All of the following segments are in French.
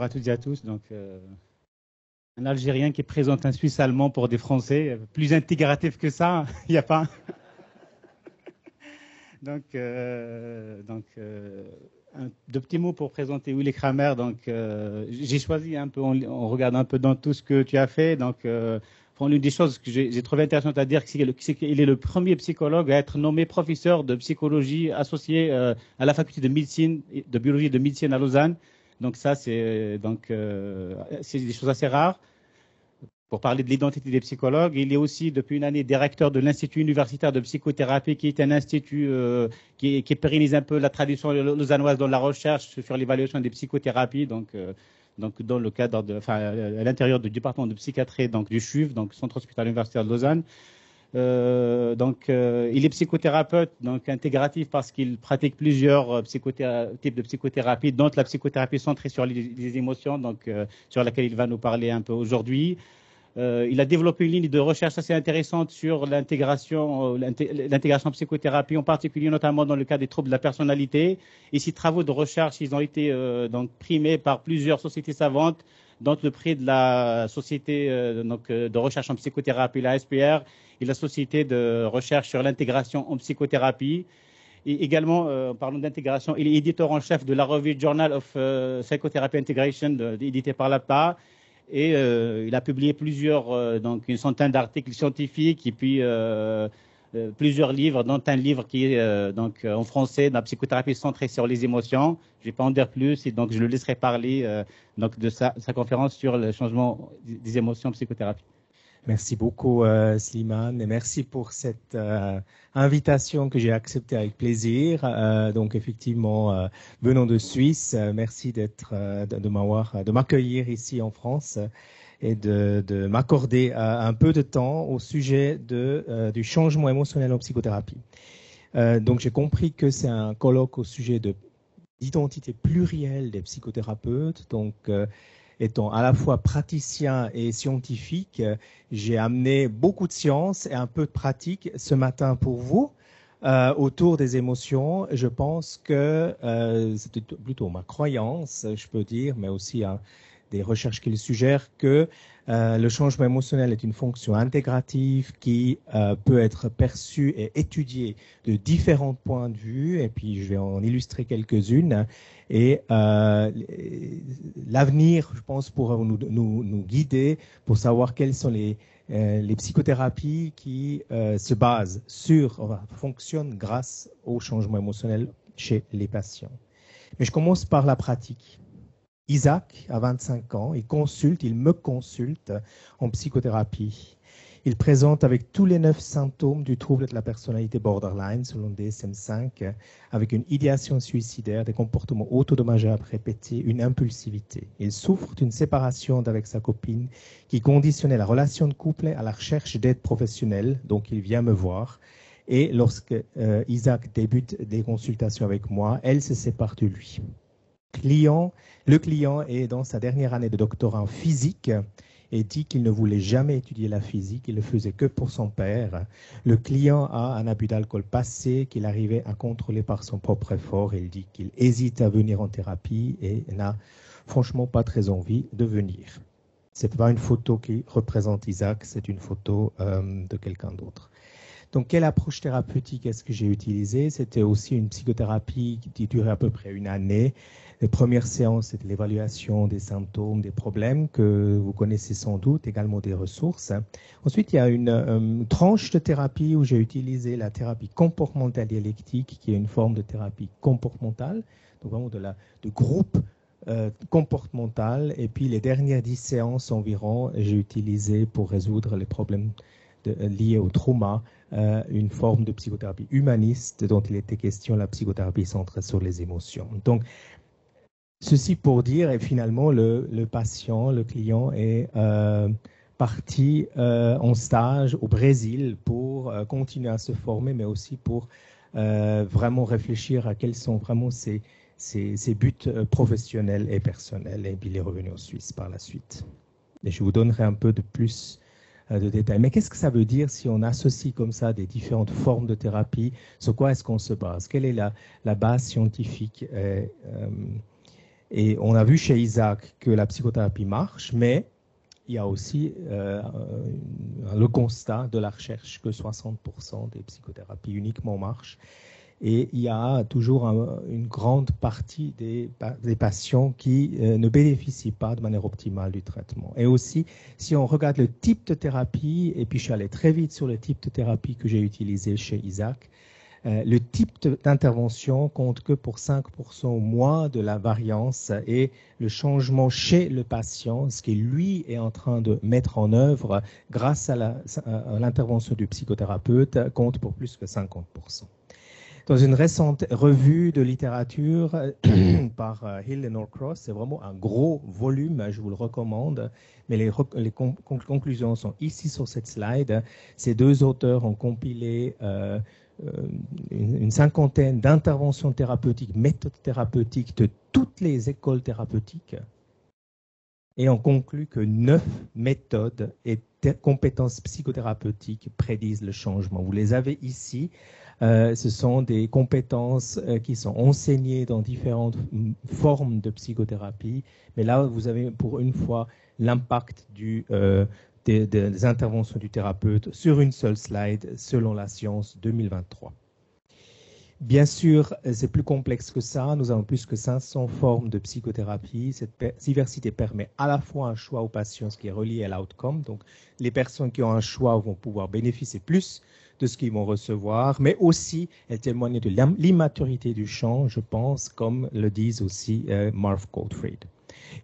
à toutes et à tous. Donc, un Algérien qui présente un Suisse allemand pour des Français, plus intégratif que ça, il n'y a pas. Donc, deux petits mots pour présenter Willy Kramer. Donc, j'ai choisi un peu, on regarde un peu dans tout ce que tu as fait. Donc, l'une des choses que j'ai trouvé intéressante à dire, c'est qu'il est le premier psychologue à être nommé professeur de psychologie associé à la faculté de médecine, de biologie et de médecine à Lausanne. Donc, ça, c'est des choses assez rares. Pour parler de l'identité des psychologues, il est aussi depuis une année directeur de l'Institut universitaire de psychothérapie, qui est un institut qui pérennise un peu la tradition lausannoise dans la recherche sur l'évaluation des psychothérapies. Donc dans le cadre à l'intérieur du département de psychiatrie, donc du CHUV, donc Centre hospitalier universitaire de Lausanne. Il est psychothérapeute, donc intégratif, parce qu'il pratique plusieurs types de psychothérapie, dont la psychothérapie centrée sur les émotions, donc sur laquelle il va nous parler un peu aujourd'hui. Il a développé une ligne de recherche assez intéressante sur l'intégration psychothérapie, en particulier notamment dans le cas des troubles de la personnalité. Et ces travaux de recherche, ils ont été primés par plusieurs sociétés savantes, dont le prix de la société de recherche en psychothérapie, la SPR, et la société de recherche sur l'intégration en psychothérapie. Et également, parlons d'intégration, il est éditeur en chef de la revue Journal of Psychotherapy Integration, édité par l'APA. Et il a publié une centaine d'articles scientifiques et puis plusieurs livres, dont un livre qui est en français, la psychothérapie centrée sur les émotions. Je ne vais pas en dire plus, et donc je le laisserai parler de sa conférence sur le changement des émotions en psychothérapie. Merci beaucoup, Slimane, et merci pour cette invitation que j'ai acceptée avec plaisir. Donc, effectivement, venant de Suisse, merci de m'accueillir ici en France et de m'accorder un peu de temps au sujet du changement émotionnel en psychothérapie. Donc, j'ai compris que c'est un colloque au sujet d'identité plurielle des psychothérapeutes. Donc, étant à la fois praticien et scientifique, j'ai amené beaucoup de science et un peu de pratique ce matin pour vous autour des émotions. Je pense que c'est plutôt ma croyance, je peux dire, mais aussi des recherches qui le suggèrent que le changement émotionnel est une fonction intégrative qui peut être perçue et étudiée de différents points de vue, et puis je vais en illustrer quelques-unes. Et l'avenir, je pense, pourra nous guider pour savoir quelles sont les psychothérapies qui fonctionnent grâce au changement émotionnel chez les patients. Mais je commence par la pratique. Isaac a 25 ans, il me consulte en psychothérapie. Il présente avec tous les 9 symptômes du trouble de la personnalité borderline, selon DSM-5, avec une idéation suicidaire, des comportements autodommageables répétés, une impulsivité. Il souffre d'une séparation avec sa copine qui conditionnait la relation de couple à la recherche d'aide professionnelle, donc il vient me voir. Et lorsque Isaac débute des consultations avec moi, elle se sépare de lui. Le client est dans sa dernière année de doctorat en physique et dit qu'il ne voulait jamais étudier la physique, il le faisait que pour son père. Le client a un abus d'alcool passé qu'il arrivait à contrôler par son propre effort. Il dit qu'il hésite à venir en thérapie et n'a franchement pas très envie de venir. Ce n'est pas une photo qui représente Isaac, c'est une photo de quelqu'un d'autre. Donc, quelle approche thérapeutique est-ce que j'ai utilisée? C'était aussi une psychothérapie qui durait à peu près une année. Les premières séances, c'était l'évaluation des symptômes, des problèmes que vous connaissez sans doute, également des ressources. Ensuite, il y a une tranche de thérapie où j'ai utilisé la thérapie comportementale dialectique, qui est une forme de thérapie comportementale, donc vraiment de groupe comportemental. Et puis, les dernières 10 séances environ, j'ai utilisé pour résoudre les problèmes liés au trauma, une forme de psychothérapie humaniste dont il était question, la psychothérapie centrée sur les émotions. Donc, ceci pour dire, et finalement, le patient, le client est parti en stage au Brésil pour continuer à se former, mais aussi pour vraiment réfléchir à quels sont vraiment ses buts professionnels et personnels. Et puis, il est revenu en Suisse par la suite. Et je vous donnerai un peu de plus de détails. Mais qu'est-ce que ça veut dire si on associe comme ça des différentes formes de thérapie? Sur quoi est-ce qu'on se base? Quelle est la base scientifique? Et on a vu chez Isaac que la psychothérapie marche, mais il y a aussi le constat de la recherche que 60% des psychothérapies uniquement marchent. Et il y a toujours une grande partie des patients qui ne bénéficient pas de manière optimale du traitement. Et aussi, si on regarde le type de thérapie, et puis je suis allé très vite sur le type de thérapie que j'ai utilisé chez Isaac, le type d'intervention compte que pour 5% au moins de la variance, et le changement chez le patient, ce qu'il lui est en train de mettre en œuvre grâce à l'intervention du psychothérapeute, compte pour plus que 50%. Dans une récente revue de littérature par Hill et Norcross, c'est vraiment un gros volume, je vous le recommande, mais les conclusions sont ici sur cette slide. Ces deux auteurs ont compilé une cinquantaine d'interventions thérapeutiques, méthodes thérapeutiques de toutes les écoles thérapeutiques, et ont conclu que 9 méthodes et compétences psychothérapeutiques prédisent le changement. Vous les avez ici. Ce sont des compétences qui sont enseignées dans différentes formes de psychothérapie. Mais là, vous avez pour une fois l'impact des interventions du thérapeute sur une seule slide selon la science 2023. Bien sûr, c'est plus complexe que ça. Nous avons plus que 500 formes de psychothérapie. Cette diversité permet à la fois un choix aux patients, ce qui est relié à l'outcome. Donc, les personnes qui ont un choix vont pouvoir bénéficier plus de ce qu'ils vont recevoir, mais aussi elle témoigne de l'immaturité du champ, je pense, comme le disent aussi Marv Goldfried.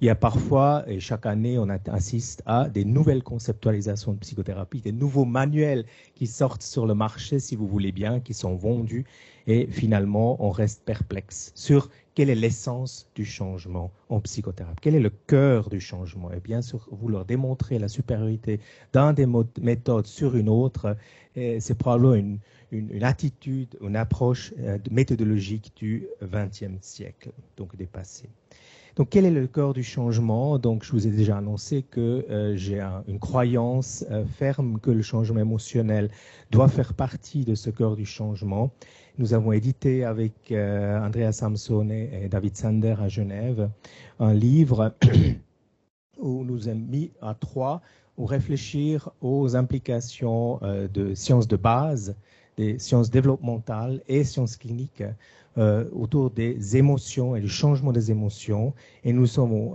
Il y a parfois, et chaque année, on assiste à des nouvelles conceptualisations de psychothérapie, des nouveaux manuels qui sortent sur le marché, si vous voulez bien, qui sont vendus, et finalement, on reste perplexe sur quelle est l'essence du changement en psychothérapie, quel est le cœur du changement. Et bien sûr, vouloir démontrer la supériorité d'un des méthodes sur une autre, c'est probablement une attitude, une approche méthodologique du XXe siècle, donc dépassée. Donc, quel est le cœur du changement? Donc, je vous ai déjà annoncé que j'ai une croyance ferme que le changement émotionnel doit faire partie de ce cœur du changement. Nous avons édité avec Andrea Samsone et David Sander à Genève un livre où nous avons mis à 3 pour réfléchir aux implications de sciences de base, des sciences développementales et sciences cliniques autour des émotions et du changement des émotions. Et nous avons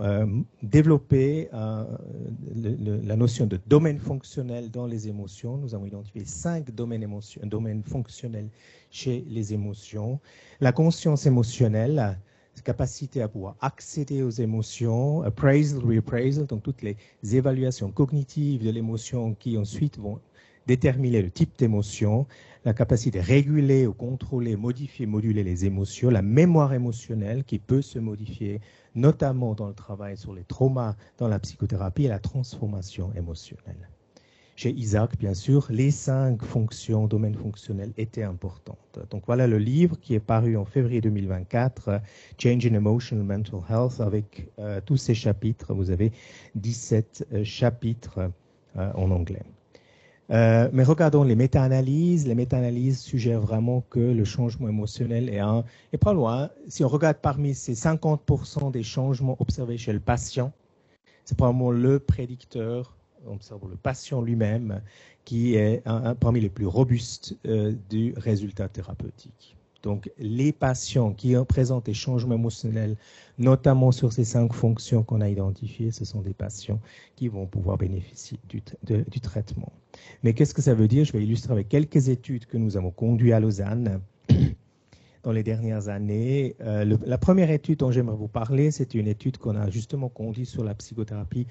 développé la notion de domaine fonctionnel dans les émotions. Nous avons identifié 5 domaines fonctionnels chez les émotions. La conscience émotionnelle, capacité à pouvoir accéder aux émotions, appraisal, reappraisal, donc toutes les évaluations cognitives de l'émotion qui ensuite vont déterminer le type d'émotion, la capacité de réguler ou contrôler, modifier, moduler les émotions, la mémoire émotionnelle qui peut se modifier, notamment dans le travail sur les traumas dans la psychothérapie, et la transformation émotionnelle. Chez Isaac, bien sûr, les 5 fonctions, domaines fonctionnels étaient importantes. Donc voilà le livre qui est paru en février 2024, Change in Emotional Mental Health, avec tous ces chapitres. Vous avez 17 chapitres en anglais. Mais regardons les méta-analyses. Les méta-analyses suggèrent vraiment que le changement émotionnel est pas loin. Si on regarde parmi ces 50% des changements observés chez le patient, c'est probablement le prédicteur, on observe le patient lui-même, qui est parmi les plus robustes du résultat thérapeutique. Donc, les patients qui présentent des changements émotionnels, notamment sur ces 5 fonctions qu'on a identifiées, ce sont des patients qui vont pouvoir bénéficier du traitement. Mais qu'est-ce que ça veut dire? Je vais illustrer avec quelques études que nous avons conduites à Lausanne dans les dernières années. La première étude dont j'aimerais vous parler, c'est une étude qu'on a justement conduite sur la psychothérapie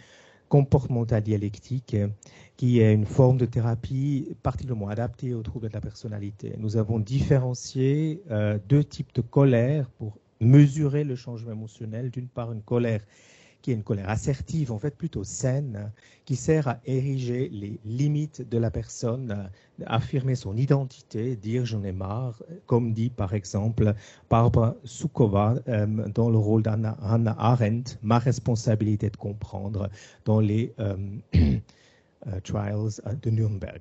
comportementale dialectique, qui est une forme de thérapie particulièrement adaptée aux troubles de la personnalité. Nous avons différencié 2 types de colère pour mesurer le changement émotionnel. D'une part, une colère qui est une colère assertive, en fait plutôt saine, qui sert à ériger les limites de la personne, affirmer son identité, dire j'en ai marre, comme dit par exemple Barbara Suková dans le rôle d'Hannah Arendt, ma responsabilité de comprendre, dans les trials de Nuremberg.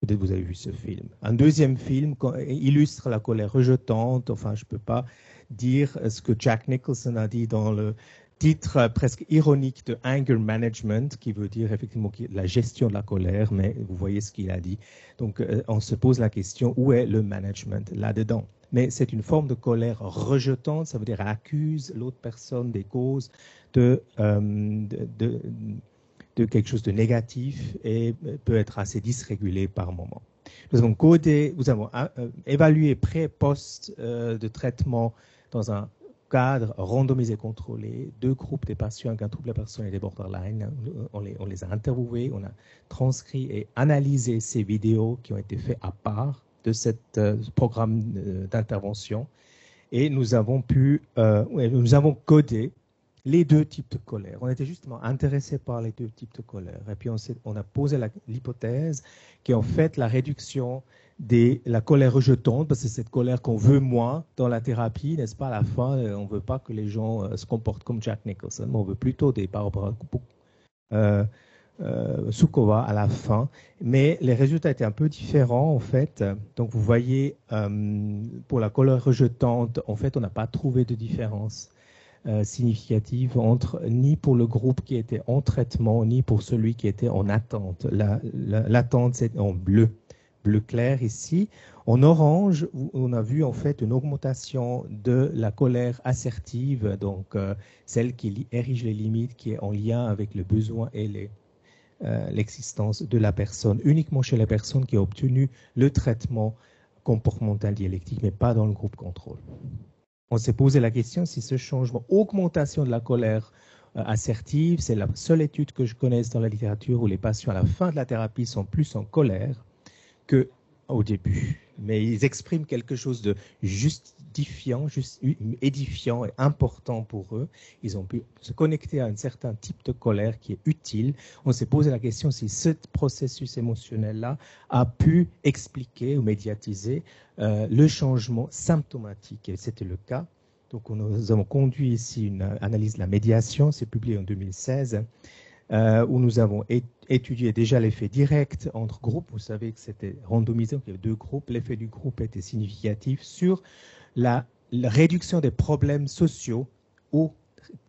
Peut-être vous avez vu ce film. Un deuxième film illustre la colère rejetante. Enfin, je ne peux pas dire ce que Jack Nicholson a dit dans le titre presque ironique de Anger Management, qui veut dire effectivement la gestion de la colère, mais vous voyez ce qu'il a dit. Donc, on se pose la question, où est le management là-dedans? Mais c'est une forme de colère rejetante, ça veut dire accuse l'autre personne des causes de quelque chose de négatif et peut être assez dysrégulé par moment. Nous avons évalué pré- et post de traitement dans un cadre randomisé contrôlé, 2 groupes des patients avec un trouble de la personnalité borderline. On les a interviewés, on a transcrit et analysé ces vidéos qui ont été faites à part de ce programme d'intervention. Et nous avons codé les 2 types de colère. On était justement intéressés par les 2 types de colère. Et puis on a posé l'hypothèse qui est en fait la réduction de la colère rejetante, parce que c'est cette colère qu'on veut moins dans la thérapie, n'est-ce pas? À la fin, on ne veut pas que les gens se comportent comme Jack Nicholson, mais on veut plutôt des Barbara Suková à la fin. Mais les résultats étaient un peu différents, en fait. Donc, vous voyez, pour la colère rejetante, en fait, on n'a pas trouvé de différence significative ni pour le groupe qui était en traitement, ni pour celui qui était en attente. L'attente, c'est en bleu clair ici. En orange, on a vu en fait une augmentation de la colère assertive, donc celle qui érige les limites, qui est en lien avec le besoin et l'existence de la personne, uniquement chez la personne qui a obtenu le traitement comportemental dialectique, mais pas dans le groupe contrôle. On s'est posé la question si ce changement, augmentation de la colère assertive, c'est la seule étude que je connaisse dans la littérature où les patients à la fin de la thérapie sont plus en colère qu'au début. Mais ils expriment quelque chose de justifiant, édifiant et important pour eux. Ils ont pu se connecter à un certain type de colère qui est utile. On s'est posé la question si ce processus émotionnel-là a pu expliquer ou médiatiser le changement symptomatique. Et c'était le cas. Donc, nous avons conduit ici une analyse de la médiation, c'est publié en 2016. Où nous avons étudié déjà l'effet direct entre groupes. Vous savez que c'était randomisé, donc il y avait 2 groupes. L'effet du groupe était significatif sur la réduction des problèmes sociaux ou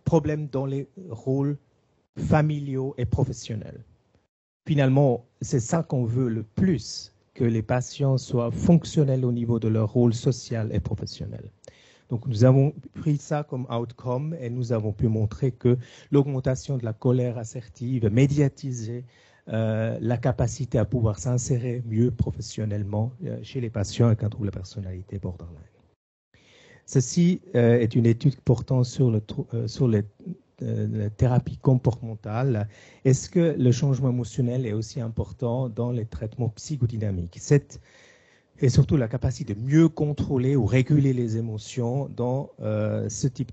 problèmes dans les rôles familiaux et professionnels. Finalement, c'est ça qu'on veut le plus, que les patients soient fonctionnels au niveau de leur rôle social et professionnel. Donc, nous avons pris ça comme outcome et nous avons pu montrer que l'augmentation de la colère assertive médiatisait la capacité à pouvoir s'insérer mieux professionnellement chez les patients avec un trouble de la personnalité borderline. Ceci est une étude portant sur la thérapie comportementale. Est-ce que le changement émotionnel est aussi important dans les traitements psychodynamiques? Et surtout la capacité de mieux contrôler ou réguler les émotions dans ce type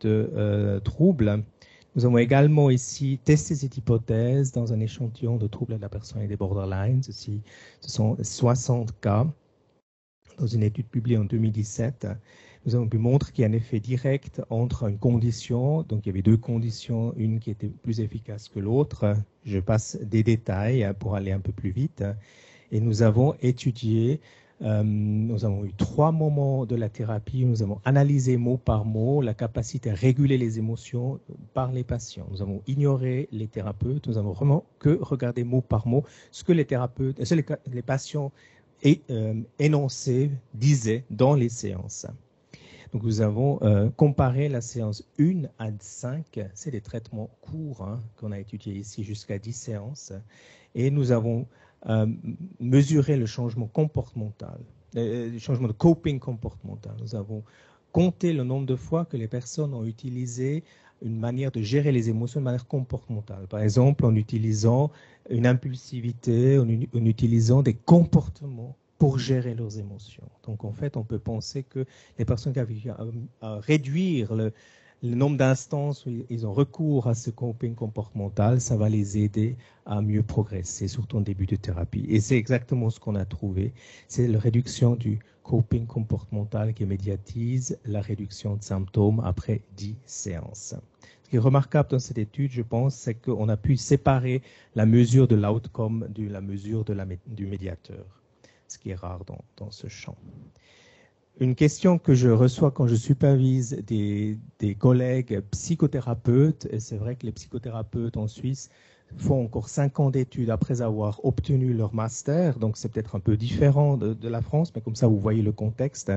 de trouble. Nous avons également ici testé cette hypothèse dans un échantillon de troubles de la personnalité borderline. Ce sont 60 cas dans une étude publiée en 2017. Nous avons pu montrer qu'il y a un effet direct entre une condition, donc il y avait 2 conditions, une qui était plus efficace que l'autre. Je passe des détails pour aller un peu plus vite. Et nous avons étudié, nous avons eu 3 moments de la thérapie, nous avons analysé mot par mot la capacité à réguler les émotions par les patients. Nous avons ignoré les thérapeutes, nous avons vraiment que regardé mot par mot ce que les patients énonçaient, disaient dans les séances. Donc nous avons comparé la séance 1 à 5, c'est des traitements courts qu'on a étudiés ici jusqu'à 10 séances, et nous avons mesuré le changement comportemental, le changement de coping comportemental. Nous avons compté le nombre de fois que les personnes ont utilisé une manière de gérer les émotions de manière comportementale. Par exemple, en utilisant une impulsivité, en utilisant des comportements pour gérer leurs émotions. Donc, en fait, on peut penser que les personnes qui arrivent à réduire le nombre d'instances où ils ont recours à ce coping comportemental, ça va les aider à mieux progresser, surtout en début de thérapie. Et c'est exactement ce qu'on a trouvé. C'est la réduction du coping comportemental qui médiatise la réduction de symptômes après 10 séances. Ce qui est remarquable dans cette étude, je pense, c'est qu'on a pu séparer la mesure de l'outcome de la mesure du médiateur, ce qui est rare dans ce champ. Une question que je reçois quand je supervise des collègues psychothérapeutes, et c'est vrai que les psychothérapeutes en Suisse font encore 5 ans d'études après avoir obtenu leur master, donc c'est peut-être un peu différent de la France, mais comme ça vous voyez le contexte.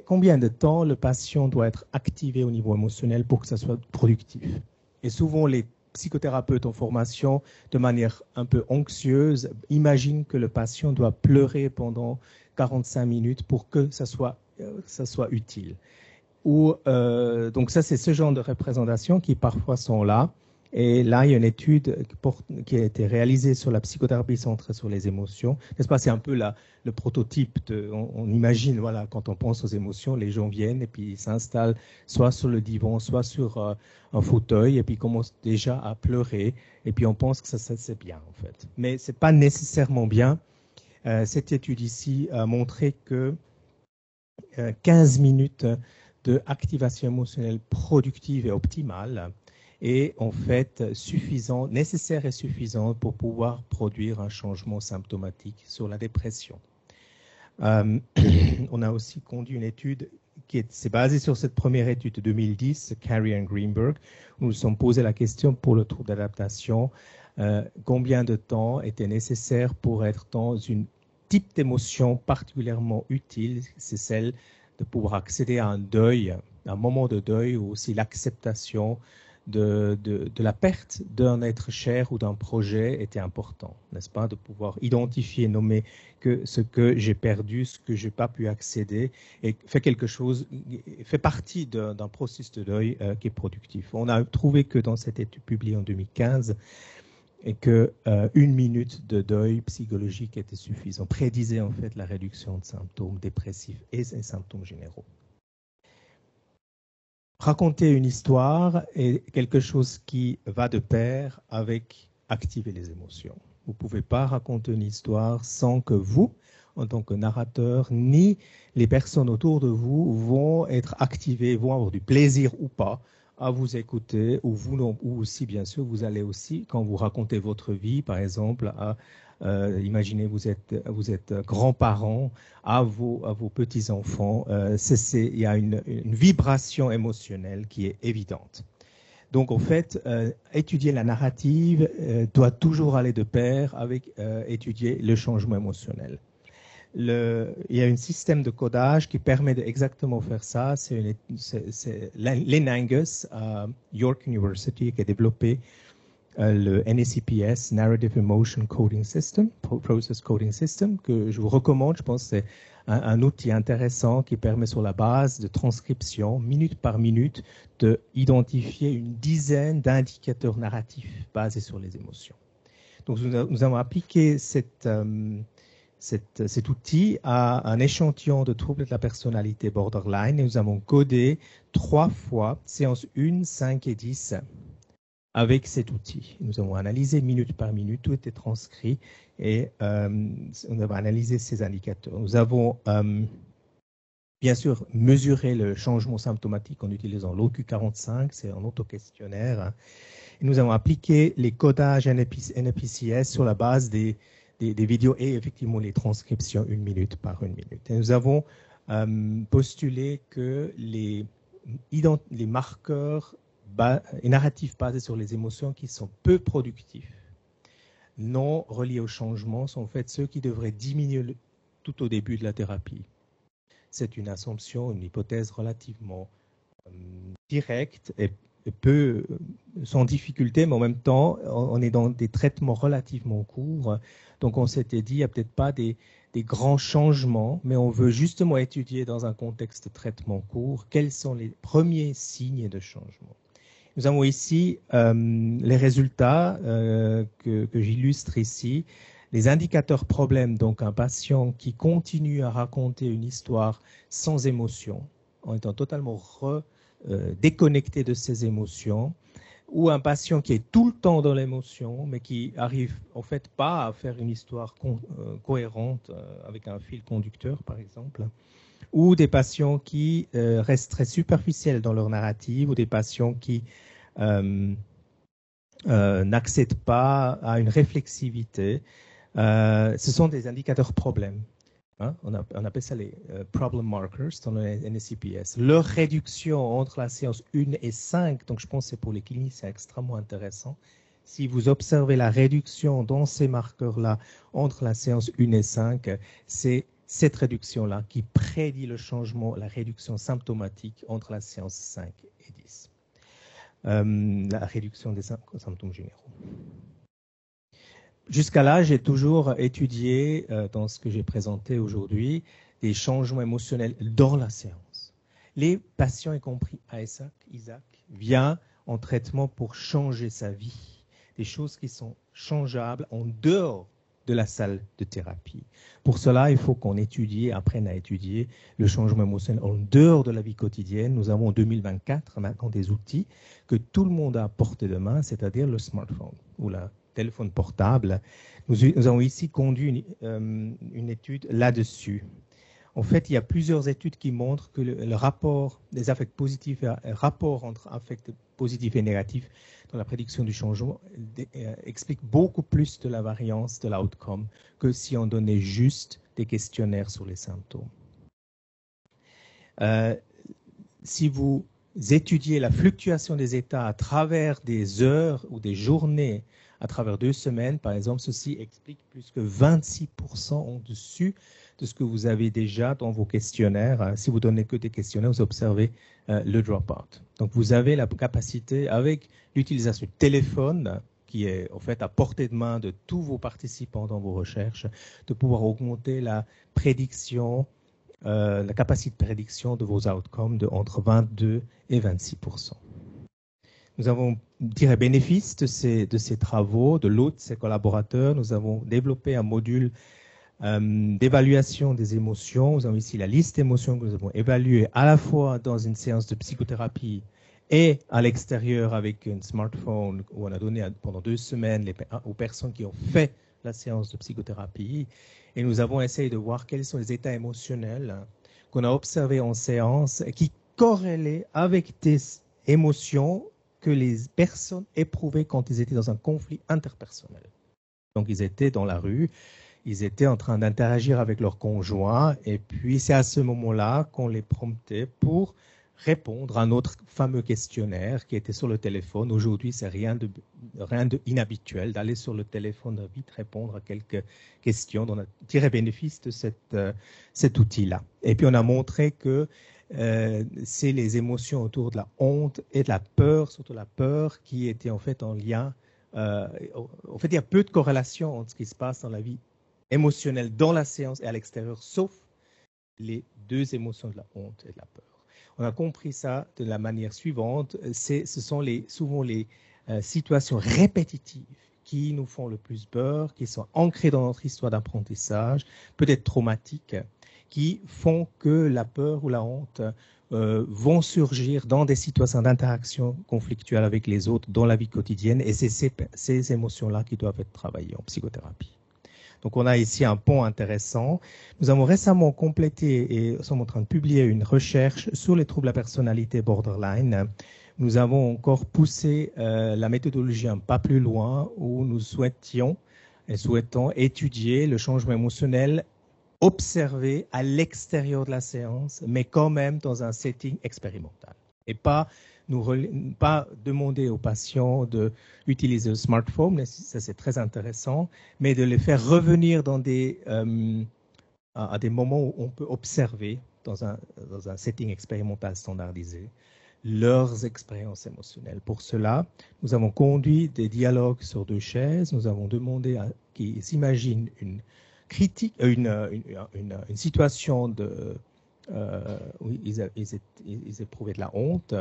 Combien de temps le patient doit être activé au niveau émotionnel pour que ça soit productif? Et souvent les psychothérapeutes en formation, de manière un peu anxieuse, imaginent que le patient doit pleurer pendant 45 minutes pour que ça soit utile. Donc ça, c'est ce genre de représentation qui parfois sont là. Et là, il y a une étude qui a été réalisée sur la psychothérapie centrée sur les émotions. N'est-ce pas? C'est un peu le prototype. On imagine, voilà, quand on pense aux émotions, les gens viennent et puis ils s'installent soit sur le divan, soit sur un fauteuil et puis ils commencent déjà à pleurer. Et puis on pense que ça c'est bien, en fait. Mais ce n'est pas nécessairement bien. Cette étude ici a montré que 15 minutes d'activation émotionnelle productive et optimale est en fait nécessaire et suffisant pour pouvoir produire un changement symptomatique sur la dépression. On a aussi conduit une étude qui s'est basée sur cette première étude de 2010, Carey et Greenberg, où nous nous sommes posé la question pour le trouble d'adaptation, combien de temps était nécessaire pour être dans une type d'émotion particulièrement utile, c'est celle de pouvoir accéder à un deuil, un moment de deuil, ou aussi l'acceptation de la perte d'un être cher ou d'un projet était important, n'est-ce pas, de pouvoir identifier, nommer que ce que j'ai perdu, ce que je n'ai pas pu accéder, et fait partie d'un processus de deuil qui est productif. On a trouvé que dans cette étude publiée en 2015, et que 1 minute de deuil psychologique était suffisant, prédisait en fait la réduction de symptômes dépressifs et des symptômes généraux. Raconter une histoire est quelque chose qui va de pair avec activer les émotions. Vous ne pouvez pas raconter une histoire sans que vous, en tant que narrateur, ni les personnes autour de vous vont être activées, vont avoir du plaisir ou pas à vous écouter, ou aussi, bien sûr, vous allez aussi, quand vous racontez votre vie, par exemple, imaginez vous êtes grands-parents à vos petits-enfants, il y a une vibration émotionnelle qui est évidente. Donc, en fait, étudier la narrative doit toujours aller de pair avec étudier le changement émotionnel. Il y a un système de codage qui permet d'exactement faire ça. C'est Lynn Angus à York University qui a développé le NACPS, Narrative Emotion Coding System, Process Coding System, que je vous recommande. Je pense que c'est un outil intéressant qui permet sur la base de transcription, minute par minute, d'identifier une dizaine d'indicateurs narratifs basés sur les émotions. Donc nous avons appliqué cet outil à un échantillon de troubles de la personnalité borderline et nous avons codé 3 fois, séances 1, 5 et 10, avec cet outil. Nous avons analysé minute par minute, tout était transcrit et on a analysé ces indicateurs. Nous avons bien sûr mesuré le changement symptomatique en utilisant l'OQ45, c'est un auto-questionnaire. Et nous avons appliqué les codages NPCS sur la base des vidéos et effectivement les transcriptions 1 minute par 1 minute. Et nous avons postulé que les marqueurs narratifs basés sur les émotions qui sont peu productifs, non reliés au changement, sont en fait ceux qui devraient diminuer tout au début de la thérapie. C'est une assumption, une hypothèse relativement directe et peu sans difficulté, mais en même temps, on est dans des traitements relativement courts. Donc, on s'était dit, il n'y a peut-être pas des grands changements, mais on veut justement étudier dans un contexte de traitement court quels sont les premiers signes de changement. Nous avons ici les résultats que j'illustre ici. Les indicateurs problèmes, donc un patient qui continue à raconter une histoire sans émotion, en étant totalement déconnecté de ses émotions, ou un patient qui est tout le temps dans l'émotion, mais qui arrive en fait pas à faire une histoire cohérente avec un fil conducteur, par exemple. ou des patients qui restent très superficiels dans leur narrative, ou des patients qui n'accèdent pas à une réflexivité. Ce sont des indicateurs problèmes. Hein? On appelle ça les problem markers dans le NSCPS. Leur réduction entre la séance 1 et 5, donc je pense que c'est pour les cliniques, c'est extrêmement intéressant. Si vous observez la réduction dans ces marqueurs-là entre la séance 1 et 5, c'est cette réduction-là qui prédit le changement, la réduction symptomatique entre la séance 5 et 10. La réduction des symptômes généraux. Jusqu'à là, j'ai toujours étudié, dans ce que j'ai présenté aujourd'hui, des changements émotionnels dans la séance. Les patients, y compris Isaac, viennent en traitement pour changer sa vie. Des choses qui sont changeables en dehors de la salle de thérapie. Pour cela, il faut qu'on apprenne à étudier le changement émotionnel en dehors de la vie quotidienne. Nous avons en 2024 maintenant des outils que tout le monde a à portée de main, c'est-à-dire le smartphone ou le téléphone portable. Nous avons ici conduit une étude là-dessus. En fait, il y a plusieurs études qui montrent que le rapport des affects positifs, le rapport entre affects positifs et négatifs dans la prédiction du changement explique beaucoup plus de la variance de l'outcome que si on donnait juste des questionnaires sur les symptômes. Si vous étudiez la fluctuation des états à travers des heures ou des journées, à travers 2 semaines, par exemple, ceci explique plus que 26% au-dessus de ce que vous avez déjà dans vos questionnaires. Si vous donnez que des questionnaires, vous observez le drop-out. Donc, vous avez la capacité, avec l'utilisation du téléphone, qui est en fait à portée de main de tous vos participants dans vos recherches, de pouvoir augmenter la prédiction, la capacité de prédiction de vos outcomes de entre 22 et 26%. Nous avons tiré bénéfice de ces travaux, de l'autre de ses collaborateurs. Nous avons développé un module d'évaluation des émotions. Nous avons ici la liste d'émotions que nous avons évaluées à la fois dans une séance de psychothérapie et à l'extérieur avec un smartphone où on a donné pendant 2 semaines aux personnes qui ont fait la séance de psychothérapie. Et nous avons essayé de voir quels sont les états émotionnels qu'on a observés en séance qui corrélaient avec des émotions que les personnes éprouvaient quand ils étaient dans un conflit interpersonnel. Donc, ils étaient dans la rue, ils étaient en train d'interagir avec leur conjoint, et puis c'est à ce moment-là qu'on les promptait pour répondre à notre fameux questionnaire qui était sur le téléphone. Aujourd'hui, c'est rien d'inhabituel d'aller sur le téléphone, de vite répondre à quelques questions. On a tiré bénéfice de cet outil-là. Et puis, on a montré que c'est les émotions autour de la honte et de la peur, surtout la peur, qui étaient en fait en lien. En fait, il y a peu de corrélation entre ce qui se passe dans la vie émotionnelle, dans la séance et à l'extérieur, sauf les 2 émotions de la honte et de la peur. On a compris ça de la manière suivante. Ce sont souvent les situations répétitives qui nous font le plus peur, qui sont ancrées dans notre histoire d'apprentissage, peut-être traumatiques, qui font que la peur ou la honte vont surgir dans des situations d'interaction conflictuelle avec les autres dans la vie quotidienne, et c'est ces émotions-là qui doivent être travaillées en psychothérapie. Donc, on a ici un pont intéressant. Nous avons récemment complété et sommes en train de publier une recherche sur les troubles de la personnalité borderline. Nous avons encore poussé la méthodologie un pas plus loin, où nous souhaitons étudier le changement émotionnel observé à l'extérieur de la séance, mais quand même dans un setting expérimental. Et pas demander aux patients d'utiliser le smartphone, ça c'est très intéressant, mais de les faire revenir dans à des moments où on peut observer dans un setting expérimental standardisé leurs expériences émotionnelles. Pour cela, nous avons conduit des dialogues sur 2 chaises. Nous avons demandé qu'ils s'imaginent une situation où ils éprouvaient de la honte,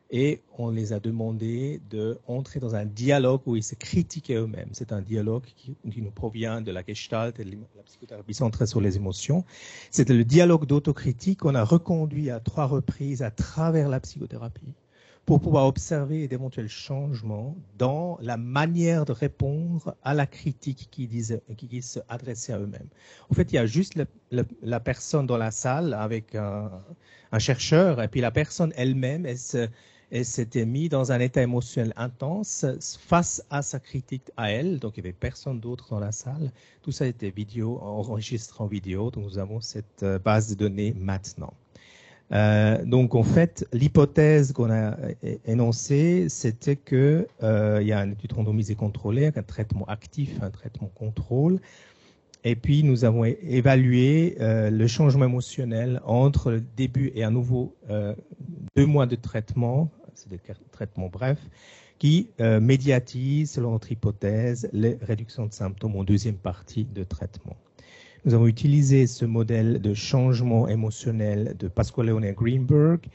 et on les a demandé d'entrer dans un dialogue où ils se critiquaient eux-mêmes. C'est un dialogue qui nous provient de la Gestalt et de la psychothérapie centrée sur les émotions. C'était le dialogue d'autocritique qu'on a reconduit à 3 reprises à travers la psychothérapie pour pouvoir observer d'éventuels changements dans la manière de répondre à la critique qui se adressait à eux-mêmes. En fait, il y a juste la personne dans la salle avec un chercheur, et puis la personne elle-même, elle s'était mise dans un état émotionnel intense face à sa critique à elle, donc il n'y avait personne d'autre dans la salle. Tout ça était enregistré en vidéo, donc nous avons cette base de données maintenant. Donc en fait, l'hypothèse qu'on a énoncée, c'était que il y a une étude randomisée contrôlée, un traitement actif, un traitement contrôle, et puis nous avons évalué le changement émotionnel entre le début et à nouveau 2 mois de traitement, c'est des traitements brefs, qui médiatisent, selon notre hypothèse, les réductions de symptômes en deuxième partie de traitement. Nous avons utilisé ce modèle de changement émotionnel de Pasqualone et Greenberg.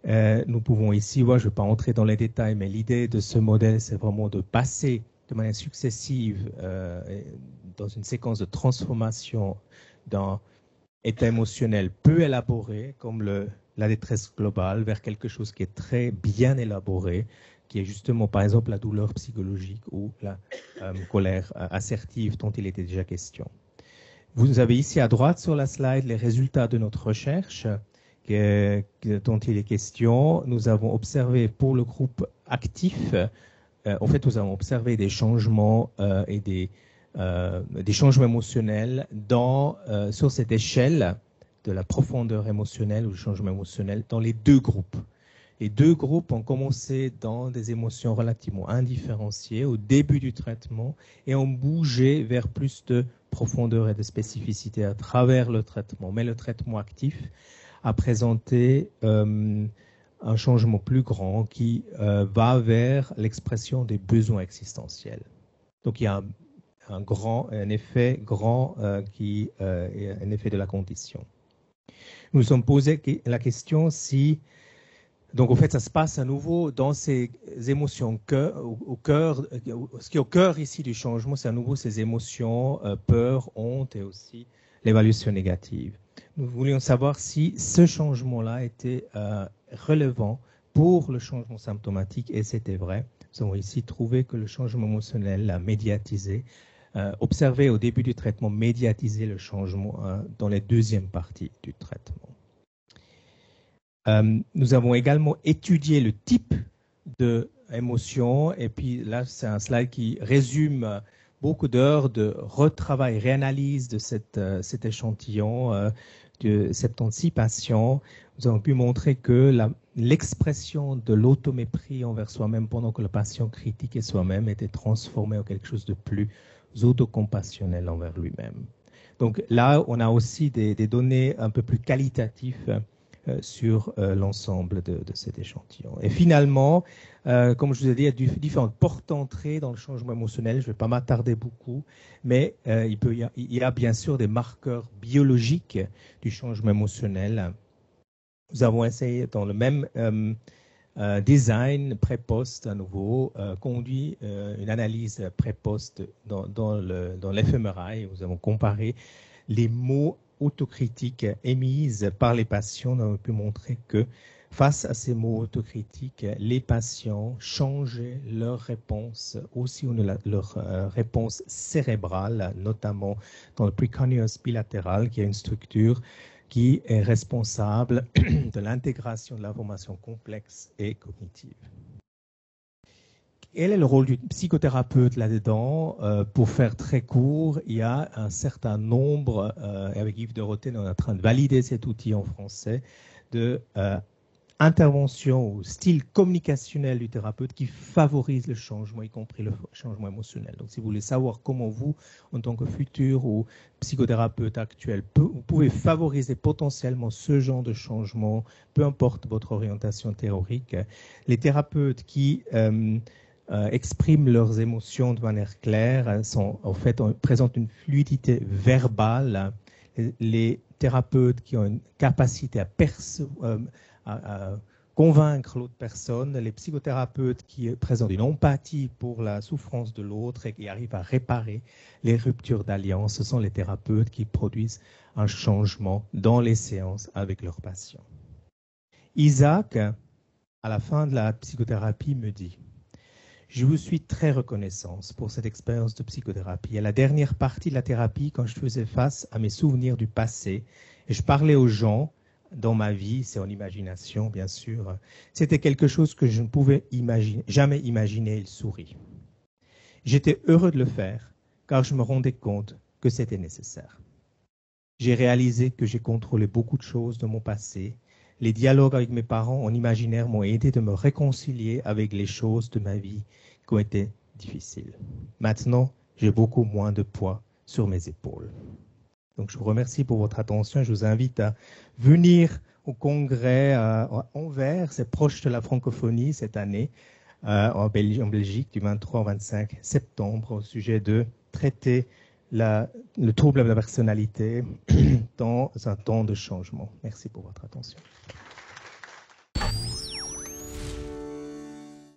Nous pouvons ici voir, je ne vais pas entrer dans les détails, mais l'idée de ce modèle, c'est vraiment de passer de manière successive dans une séquence de transformation d'un état émotionnel peu élaboré, comme la détresse globale, vers quelque chose qui est très bien élaboré, qui est justement, par exemple, la douleur psychologique ou la colère assertive dont il était déjà question. Vous avez ici à droite sur la slide les résultats de notre recherche dont il est question. Nous avons observé pour le groupe actif, en fait nous avons observé des changements et des changements émotionnels sur cette échelle de la profondeur émotionnelle ou du changement émotionnel dans les 2 groupes. Les 2 groupes ont commencé dans des émotions relativement indifférenciées au début du traitement et ont bougé vers plus de profondeur et de spécificité à travers le traitement. Mais le traitement actif a présenté un changement plus grand qui va vers l'expression des besoins existentiels. Donc il y a un effet grand qui est un effet de la condition. Nous nous sommes posé la question si... Donc, en fait, ça se passe à nouveau dans ces émotions au cœur. Ce qui est au cœur ici du changement, c'est à nouveau ces émotions, peur, honte et aussi l'évaluation négative. Nous voulions savoir si ce changement-là était relevant pour le changement symptomatique, et c'était vrai. Nous avons ici trouvé que le changement émotionnel a médiatisé, observé au début du traitement, médiatiser le changement dans les 2e parties du traitement. Nous avons également étudié le type d'émotion, et puis là, c'est un slide qui résume beaucoup d'heures de retravail, réanalyse de cet échantillon de 76 patients. Nous avons pu montrer que l'expression de l'automépris envers soi-même pendant que le patient critiquait soi-même était transformée en quelque chose de plus autocompassionnel envers lui-même. Donc là, on a aussi des données un peu plus qualitatives sur l'ensemble de cet échantillon. Et finalement, comme je vous ai dit, il y a différentes portes d'entrée dans le changement émotionnel. Je ne vais pas m'attarder beaucoup, mais il y a bien sûr des marqueurs biologiques du changement émotionnel. Nous avons essayé dans le même design pré-post à nouveau, conduit une analyse pré-post dans l'FMRI. Nous avons comparé les mots autocritiques émises par les patients. Nous avons pu montrer que face à ces mots autocritiques, les patients changeaient leur réponse, aussi leur réponse cérébrale, notamment dans le precuneus bilatéral, qui est une structure qui est responsable de l'intégration de l'information complexe et cognitive. Quel est le rôle du psychothérapeute là-dedans? Pour faire très court, il y a un certain nombre, avec Yves de Rotten, on est en train de valider cet outil en français, de interventions ou style communicationnel du thérapeute qui favorise le changement, y compris le changement émotionnel. Donc, si vous voulez savoir comment vous, en tant que futur ou psychothérapeute actuel, vous pouvez favoriser potentiellement ce genre de changement, peu importe votre orientation théorique, les thérapeutes qui expriment leurs émotions de manière claire, présentent une fluidité verbale. Les thérapeutes qui ont une capacité à convaincre l'autre personne, les psychothérapeutes qui présentent une empathie pour la souffrance de l'autre et qui arrivent à réparer les ruptures d'alliance, ce sont les thérapeutes qui produisent un changement dans les séances avec leurs patients. Isaac à la fin de la psychothérapie, me dit: je vous suis très reconnaissant pour cette expérience de psychothérapie. À la dernière partie de la thérapie, quand je faisais face à mes souvenirs du passé, et je parlais aux gens dans ma vie, c'est en imagination bien sûr, c'était quelque chose que je ne pouvais jamais imaginer. Il sourit. J'étais heureux de le faire, car je me rendais compte que c'était nécessaire. J'ai réalisé que j'ai contrôlé beaucoup de choses de mon passé. Les dialogues avec mes parents en imaginaire m'ont aidé de me réconcilier avec les choses de ma vie qui ont été difficiles. Maintenant, j'ai beaucoup moins de poids sur mes épaules. Donc, je vous remercie pour votre attention. Je vous invite à venir au congrès à Anvers, c'est proche de la francophonie cette année, en Belgique, du 23 au 25 septembre, au sujet de traiter le trouble de la personnalité dans un temps de changement. Merci pour votre attention.